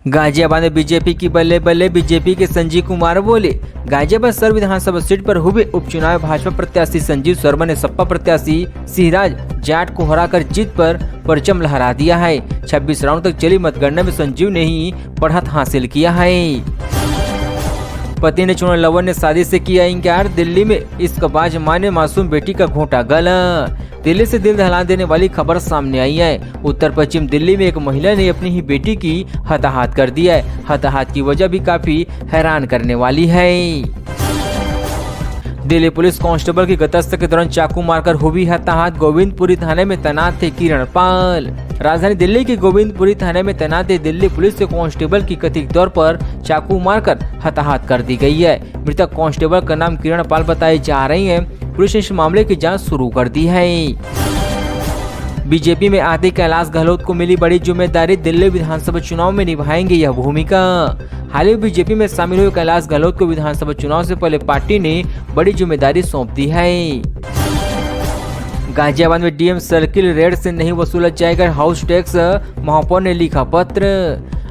गाजियाबाद में बीजेपी की बल्ले बल्ले, बीजेपी के संजीव कुमार बोले। गाजियाबाद सर विधानसभा सीट पर हुए उपचुनाव भाजपा प्रत्याशी संजीव शर्मा ने सपा प्रत्याशी सिहराज जाट को हराकर जीत पर परचम लहरा दिया है। 26 राउंड तक चली मतगणना में संजीव ने ही बढ़त हासिल किया है। पति ने चुनाव लवर ने शादी से किया इनकार, दिल्ली में इश्कबाज मां ने मासूम बेटी का घोंटा गला। दिल्ली से दिल दहला देने वाली खबर सामने आई है। उत्तर पश्चिम दिल्ली में एक महिला ने अपनी ही बेटी की हताहत कर दिया है। हताहत की वजह भी काफी हैरान करने वाली है। दिल्ली पुलिस कांस्टेबल की गश्त के दौरान चाकू मारकर हुई हताहत। गोविंदपुरी थाने में तैनात थे किरण पाल। राजधानी दिल्ली के गोविंदपुरी थाने में तैनात दिल्ली पुलिस के कांस्टेबल की कथित तौर पर चाकू मारकर हताहत कर दी गई है। मृतक कांस्टेबल का नाम किरण पाल बताई जा रही है। पुलिस ने इस मामले की जांच शुरू कर दी है। बीजेपी में आते कैलाश गहलोत को मिली बड़ी जिम्मेदारी, दिल्ली विधानसभा चुनाव में निभाएंगे यह भूमिका। हाल ही बीजेपी में शामिल हुए कैलाश गहलोत को विधानसभा चुनाव से पहले पार्टी ने बड़ी जिम्मेदारी सौंप दी है। गाजियाबाद में डीएम सर्किल रेट से नहीं वसूला जाएगा हाउस टैक्स, महापौर ने लिखा पत्र।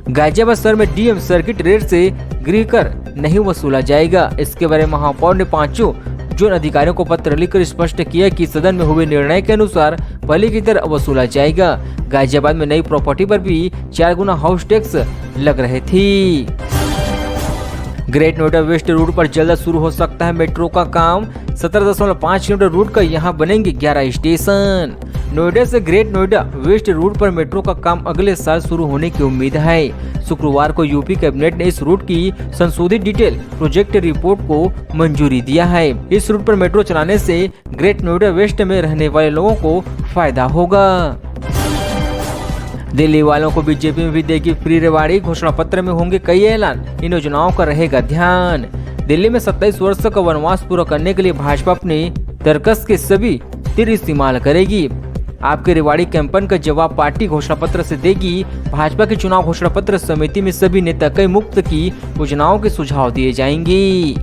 गाजियाबाद शहर में डीएम सर्किट रेट से गृह कर नहीं वसूला जाएगा। इसके बारे में महापौर ने 5 जून अधिकारियों को पत्र लिखकर स्पष्ट किया कि सदन में हुए निर्णय के अनुसार पहले की तरह वसूला जाएगा। गाजियाबाद में नई प्रॉपर्टी पर भी 4 गुना हाउस टैक्स लग रहे थी। ग्रेट नोएडा वेस्ट रूट पर जल्द शुरू हो सकता है मेट्रो का काम। 17.5 किलोमीटर रूट का यहाँ बनेंगे 11 स्टेशन। नोएडा से ग्रेट नोएडा वेस्ट रूट पर मेट्रो का काम अगले साल शुरू होने की उम्मीद है। शुक्रवार को यूपी कैबिनेट ने इस रूट की संशोधित डिटेल प्रोजेक्ट रिपोर्ट को मंजूरी दिया है। इस रूट पर मेट्रो चलाने से ग्रेट नोएडा वेस्ट में रहने वाले लोगों को फायदा होगा। दिल्ली वालों को बीजेपी में भी देगी फ्री रेवाड़ी, घोषणा पत्र में होंगे कई ऐलान, इन योजनाओं का रहेगा ध्यान। दिल्ली में 27 वर्ष का वनवास पूरा करने के लिए भाजपा अपने तर्कस के सभी तीर इस्तेमाल करेगी। आपके रेवाड़ी कैंपेन का जवाब पार्टी घोषणा पत्र से देगी। भाजपा की चुनाव घोषणा पत्र समिति में सभी नेता कई मुफ्त की योजनाओं के सुझाव दिए जाएंगे।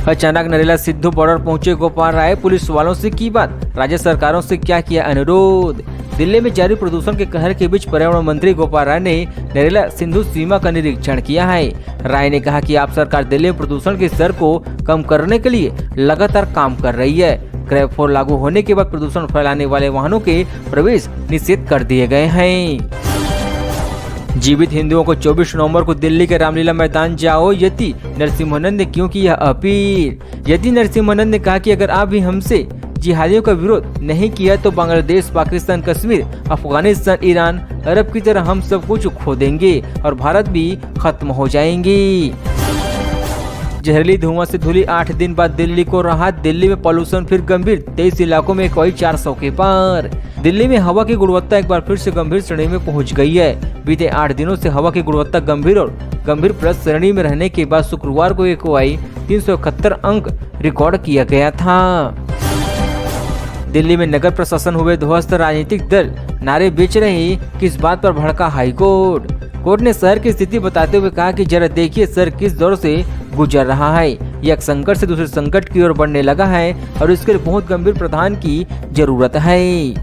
अचानक नरेला सिद्धू बॉर्डर पहुंचे गोपाल राय, पुलिस वालों से की बात, राज्य सरकारों से क्या किया अनुरोध। दिल्ली में जारी प्रदूषण के कहर के बीच पर्यावरण मंत्री गोपाल राय ने नरेला सिंधु सीमा का निरीक्षण किया है। राय ने कहा कि आप सरकार दिल्ली में प्रदूषण के स्तर को कम करने के लिए लगातार काम कर रही है। क्रैप 4 लागू होने के बाद प्रदूषण फैलाने वाले वाहनों के प्रवेश निषेध कर दिए गए हैं। जीवित हिंदुओं को 24 नवंबर को दिल्ली के रामलीला मैदान जाओ, यति नरसिम्हानंद ने क्यों की यह अपील। यति नरसिम्हानंद ने कहा कि अगर आप भी हमसे जिहादियों का विरोध नहीं किया तो बांग्लादेश, पाकिस्तान, कश्मीर, अफगानिस्तान, ईरान, अरब की तरह हम सब कुछ खो देंगे और भारत भी खत्म हो जाएंगी। जहरीली धुआं से धुली 8 दिन बाद दिल्ली को राहत, दिल्ली में पॉल्यूशन फिर गंभीर, 23 इलाकों में कोई 400 के पार। दिल्ली में हवा की गुणवत्ता एक बार फिर से गंभीर श्रेणी में पहुंच गई है। बीते 8 दिनों से हवा की गुणवत्ता गंभीर और गंभीर प्लस श्रेणी में रहने के बाद शुक्रवार को AQI 371 अंक रिकॉर्ड किया गया था। दिल्ली में नगर प्रशासन हुए ध्वस्त, राजनीतिक दल नारे बेच रहे, किस बात पर भड़का हाईकोर्ट। कोर्ट ने शहर की स्थिति बताते हुए कहा कि जरा देखिए शहर किस दौर से गुजर रहा है। यह एक संकट से दूसरे संकट की ओर बढ़ने लगा है और इसके लिए बहुत गंभीर प्रावधान की जरूरत है।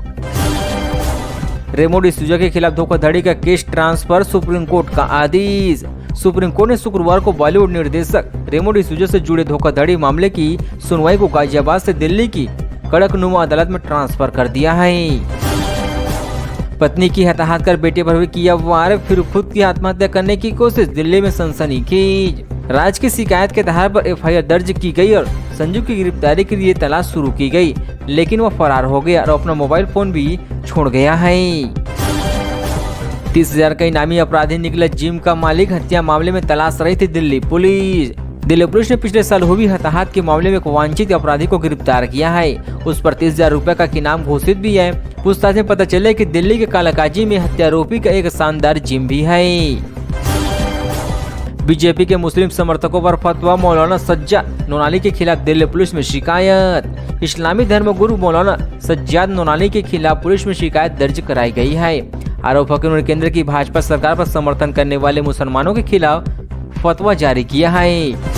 रेमो डिसूजा के खिलाफ धोखाधड़ी का केस ट्रांसफर, सुप्रीम कोर्ट का आदेश। सुप्रीम कोर्ट ने शुक्रवार को बॉलीवुड निर्देशक रेमो डिसूजा से जुड़े धोखाधड़ी मामले की सुनवाई को गाजियाबाद से दिल्ली की कड़कनुमा अदालत में ट्रांसफर कर दिया है। पत्नी की हताहत कर बेटे पर भी किया वार, फिर खुद की आत्महत्या करने की कोशिश, दिल्ली में सनसनीखेज। राज की शिकायत के आधार पर FIR दर्ज की गई और संजू की गिरफ्तारी के लिए तलाश शुरू की गई, लेकिन वह फरार हो गया और अपना मोबाइल फोन भी छोड़ गया है। 30,000 का इनामी अपराधी निकला जिम का मालिक, हत्या मामले में तलाश रही थी दिल्ली पुलिस। दिल्ली पुलिस ने पिछले साल हुई हताहत के मामले में एक वांछित अपराधी को गिरफ्तार किया है। उस पर 30,000 रुपए का इनाम घोषित भी है। पूछताछ में पता चला कि दिल्ली के कालाकाजी में हत्यारोपी का एक शानदार जिम भी है। बीजेपी के मुस्लिम समर्थकों पर फतवा, मौलाना सज्जाद नोनाली के खिलाफ दिल्ली पुलिस में शिकायत। इस्लामी धर्मगुरु मौलाना सज्जाद नोनाली के खिलाफ पुलिस में शिकायत दर्ज कराई गई है। आरोप है कि उन्होंने केंद्र की भाजपा सरकार पर समर्थन करने वाले मुसलमानों के खिलाफ फतवा जारी किया है।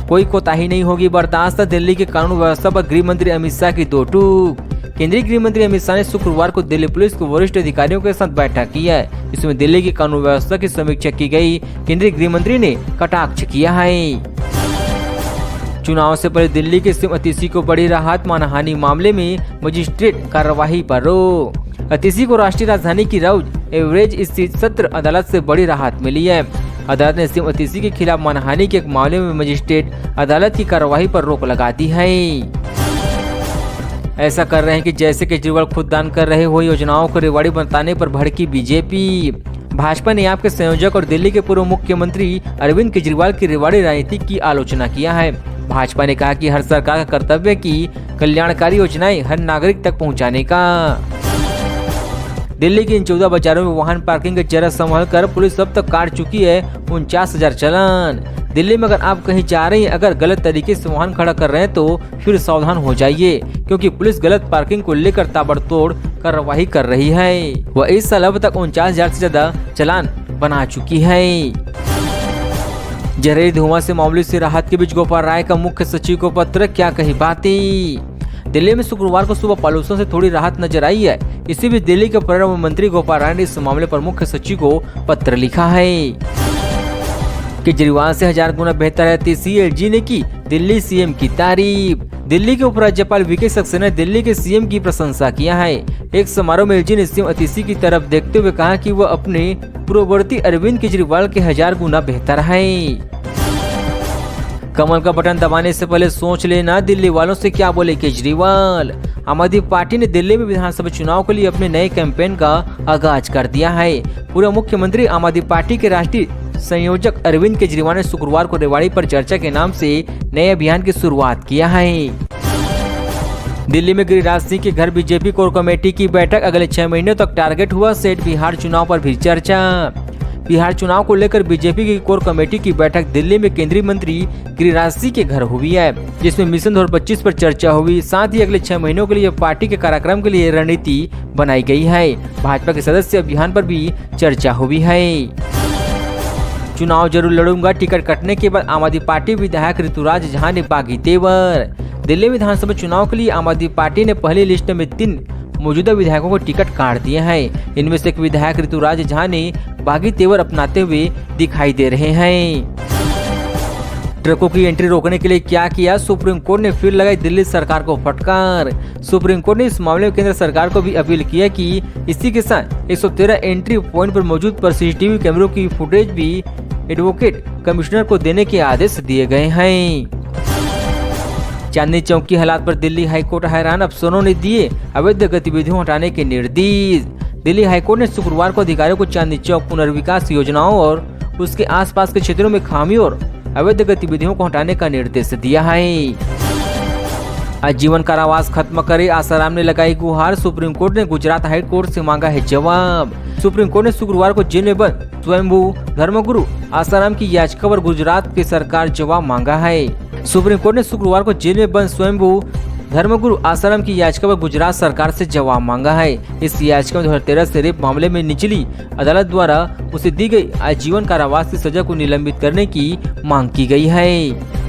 कोई कोताही नहीं होगी बर्दाश्त, दिल्ली के कानून व्यवस्था पर गृह मंत्री अमित शाह की 2 टूक। केंद्रीय गृह मंत्री अमित शाह ने शुक्रवार को दिल्ली पुलिस के वरिष्ठ अधिकारियों के साथ बैठक की है। इसमें दिल्ली की कानून व्यवस्था की समीक्षा की गई। केंद्रीय गृह मंत्री ने कटाक्ष किया है। चुनाव से पहले दिल्ली के सीएम अतीसी को बड़ी राहत, मानहानि मामले में मजिस्ट्रेट कार्यवाही पर रोक। अतीसी को राष्ट्रीय राजधानी की राउज एवरेज स्थित सत्र अदालत से बड़ी राहत मिली है। अदालत ने सीएम अतीसी के खिलाफ मानहानि के एक मामले में मजिस्ट्रेट अदालत की कार्यवाही पर रोक लगा दी है। ऐसा कर रहे हैं कि जैसे केजरीवाल खुद दान कर रहे हो। योजनाओं को रेवाड़ी बताने पर भड़की बीजेपी। भाजपा ने आप के संयोजक और दिल्ली के पूर्व मुख्यमंत्री अरविंद केजरीवाल की रेवाड़ी राजनीति की आलोचना किया है। भाजपा ने कहा कि हर सरकार का कर्तव्य है कि कल्याणकारी योजनाएं हर नागरिक तक पहुंचाने का। दिल्ली के इन 14 बाजारों में वाहन पार्किंग का जरा संभाल कर पुलिस अब तक काट चुकी है 49,000 चालान। दिल्ली में अगर आप कहीं जा रहे हैं, अगर गलत तरीके से वाहन खड़ा कर रहे हैं तो फिर सावधान हो जाइए, क्योंकि पुलिस गलत पार्किंग को लेकर ताबड़तोड़ कार्रवाई कर रही है। वह इस साल अब तक 49,000 से ज्यादा चालान बना चुकी है। जहरीली धुआं से मामूली सी राहत के बीच गोपाल राय का मुख्य सचिव को पत्र, क्या कही बातें। दिल्ली में शुक्रवार को सुबह पॉल्यूशन से थोड़ी राहत नजर आई है। इसी बीच दिल्ली के पर्यावरण मंत्री गोपाल राय ने इस मामले पर मुख्य सचिव को पत्र लिखा है। केजरीवाल से 1000 गुना बेहतर है, सीएलजी ने की दिल्ली सीएम की तारीफ। दिल्ली के उपराज्यपाल वीके सक्सेना ने दिल्ली के सीएम की प्रशंसा किया है। एक समारोह में एलजी ने सीएम अतीसी की तरफ देखते हुए कहा कि वह अपने पूर्ववर्ती अरविंद केजरीवाल के 1000 गुना बेहतर है। कमल का बटन दबाने से पहले सोच लेना, दिल्ली वालों से क्या बोले केजरीवाल। आम आदमी पार्टी ने दिल्ली में विधानसभा चुनाव के लिए अपने नए कैंपेन का आगाज कर दिया है। पूर्व मुख्यमंत्री आम आदमी पार्टी के राष्ट्रीय संयोजक अरविंद केजरीवाल ने शुक्रवार को रेवाड़ी पर चर्चा के नाम से नए अभियान की शुरुआत किया है। दिल्ली में गिरिराज सिंह के घर बीजेपी कोर कमेटी की बैठक, अगले 6 महीनों तक टारगेट हुआ सेट। बिहार चुनाव पर भी चर्चा। बिहार चुनाव को लेकर बीजेपी की कोर कमेटी की बैठक दिल्ली में केंद्रीय मंत्री गिरिराज सिंह के घर हुई है, जिसमें मिशन 2025 पर चर्चा हुई। साथ ही अगले 6 महीनों के लिए पार्टी के कार्यक्रम के लिए रणनीति बनाई गई है। भाजपा के सदस्य अभियान पर भी चर्चा हुई है। चुनाव जरूर लड़ूंगा, टिकट कटने के बाद आम आदमी पार्टी विधायक ऋतुराज झा ने बागी तेवर। दिल्ली विधानसभा चुनाव के लिए आम आदमी पार्टी ने पहली लिस्ट में 3 मौजूदा विधायकों को टिकट काट दिए हैं। इनमें से एक विधायक ऋतुराज झा ने बागी तेवर अपनाते हुए दिखाई दे रहे हैं। ट्रकों की एंट्री रोकने के लिए क्या किया, सुप्रीम कोर्ट ने फिर लगाई दिल्ली सरकार को फटकार। सुप्रीम कोर्ट ने इस मामले में केंद्र सरकार को भी अपील किया कि इसी के साथ 113 एंट्री पॉइंट पर मौजूद पर सीसीटीवी कैमरों की फुटेज भी एडवोकेट कमिश्नर को देने के आदेश दिए गए हैं। चांदनी चौक की हालात पर दिल्ली हाईकोर्ट हैरान, अफसरों ने दिए अवैध गतिविधियों हटाने के निर्देश। दिल्ली हाईकोर्ट ने शुक्रवार को अधिकारियों को चांदनी चौक पुनर्विकास योजनाओं और उसके आसपास के क्षेत्रों में खामी और अवैध गतिविधियों को हटाने का निर्देश दिया है। आजीवन कारावास खत्म करे, आसाराम ने लगाई गुहार। सुप्रीम कोर्ट ने गुजरात हाई कोर्ट से मांगा है जवाब। सुप्रीम कोर्ट ने शुक्रवार को जेल में बंद स्वयंभू धर्मगुरु आसाराम की याचिका पर गुजरात की सरकार जवाब मांगा है। सुप्रीम कोर्ट ने शुक्रवार को जेल में बंद स्वयंभू धर्मगुरु आसाराम की याचिका पर गुजरात सरकार से जवाब मांगा है। इस याचिका में 2013 से रेप मामले में निचली अदालत द्वारा उसे दी गई आजीवन कारावास की सजा को निलंबित करने की मांग की गई है।